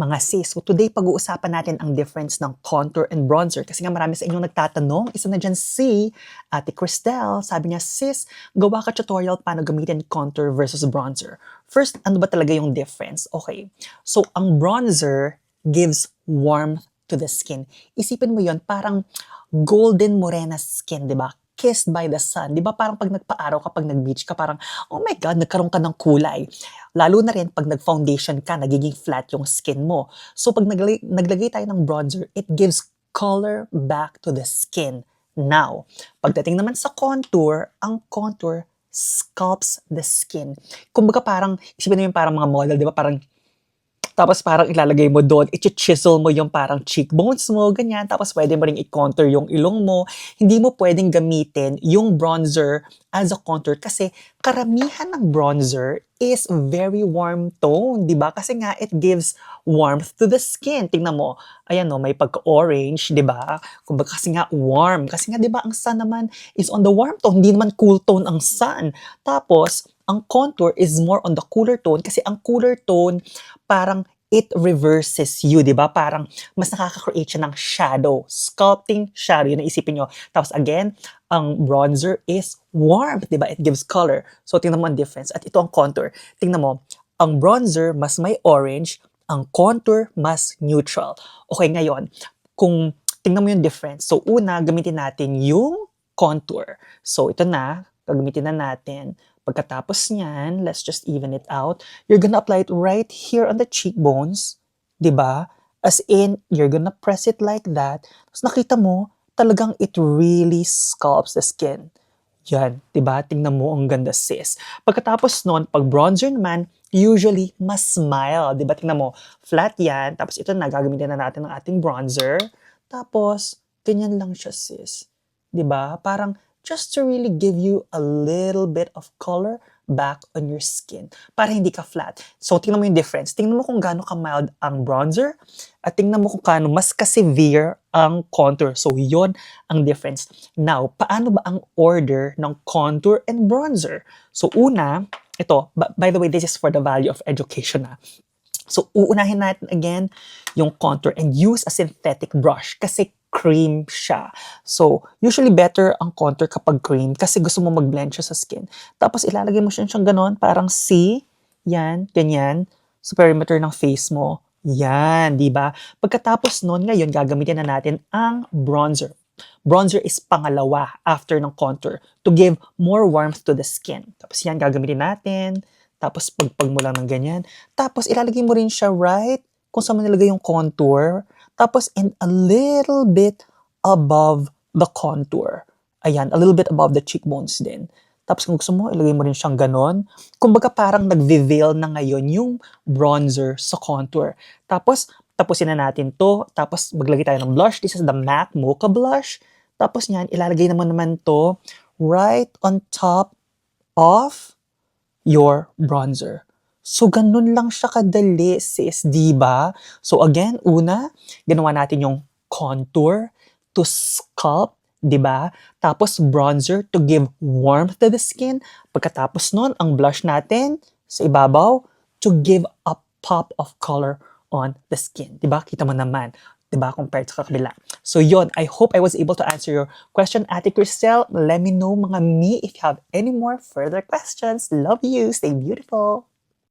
Mga sis, so today pag-uusapan natin ang difference ng contour and bronzer kasi nga marami sa inyong nagtatanong. Isa na dyan si Ate Cristel. Sabi niya, sis, gawa ka tutorial paano gamitin contour versus bronzer. First, ano ba talaga yung difference? Okay, so ang bronzer gives warmth to the skin. Isipin mo yon parang golden morena skin, di ba? Kissed by the sun. Di ba parang pag nagpa-araw ka, pag nag-beach ka, parang, oh my God, nagkaroon ka ng kulay. Lalo na rin pag nag-foundation ka, nagiging flat yung skin mo. So pag naglagay tayo ng bronzer, it gives color back to the skin. Now, pagdating naman sa contour, ang contour sculpts the skin. Kumbaga parang, isipin mo yung parang mga model, di ba? Tapos parang ilalagay mo doon, i-chisel mo yung parang cheekbones mo, ganyan. Tapos pwede mo ring i-contour yung ilong mo. Hindi mo pwedeng gamitin yung bronzer as a contour kasi karamihan ng bronzer is very warm tone, di ba? Kasi nga, it gives warmth to the skin. Tingnan mo, ayan no, may pagka-orange, di ba? Kumbaga kasi nga warm. Kasi nga, di ba, ang sun naman is on the warm tone, hindi naman cool tone ang sun. Tapos, ang contour is more on the cooler tone kasi ang cooler tone parang it reverses you, di ba? Parang mas nakaka-create siya ng shadow, sculpting shadow, yun ang isipin nyo. Tapos again, ang bronzer is warmth, di ba? It gives color. So tingnan mo ang difference. At ito ang contour. Tingnan mo, ang bronzer mas may orange, ang contour mas neutral. Okay, ngayon, kung tingnan mo yung difference. So una, gamitin natin yung contour. So ito na, gagamitin na natin. Pagkatapos niyan, let's just even it out. You're gonna apply it right here on the cheekbones, di ba? As in, you're gonna press it like that. Tapos nakita mo, talagang it really sculpts the skin. Yan, di ba? Tingnan mo, ang ganda sis. Pagkatapos nun, pag bronzer naman, usually, mas smile. Di ba? Tingnan mo, flat yan. Tapos ito na, gagamitin na natin ng ating bronzer. Tapos, ganyan lang siya sis. Di ba? Parang, just to really give you a little bit of color back on your skin para hindi ka flat. So, tingnan mo yung difference. Tingnan mo kung gaano ka-mild ang bronzer at tingnan mo kung gaano mas ka-severe ang contour. So, yon ang difference. Now, paano ba ang order ng contour and bronzer? So, una, ito, by the way, this is for the value of education. So, uunahin natin again yung contour and use a synthetic brush kasi cream siya. So, usually better ang contour kapag cream kasi gusto mo mag-blend siya sa skin. Tapos, ilalagay mo siyang ganon, parang C, yan, ganyan, sa perimeter ng face mo. Yan, di ba? Pagkatapos nun, ngayon, gagamitin na natin ang bronzer. Bronzer is pangalawa after ng contour to give more warmth to the skin. Tapos yan, gagamitin natin. Tapos, pagpag mo lang ng ganyan. Tapos, ilalagay mo rin siya right kung saan mo nilagay yung contour. Tapos, and a little bit above the contour. Ayan, a little bit above the cheekbones din. Tapos, kung gusto mo, ilagay mo rin siyang ganon. Kumbaga, parang nag-veil na ngayon yung bronzer sa contour. Tapos, tapusin na natin to. Tapos, maglagay tayo ng blush. This is the MAC Mocha Blush. Tapos niyan, ilalagay naman to right on top of your bronzer. So, ganun lang siya kadali, sis, di ba? So, again, una, ginawa natin yung contour to sculpt, di ba? Tapos, bronzer to give warmth to the skin. Pagkatapos nun, ang blush natin sa ibabaw to give a pop of color on the skin. Di ba? Kita mo naman. Di ba? Compared sa kabila. So, yon. I hope I was able to answer your question, Ate Cristel. Let me know, mga me, if you have any more further questions. Love you. Stay beautiful.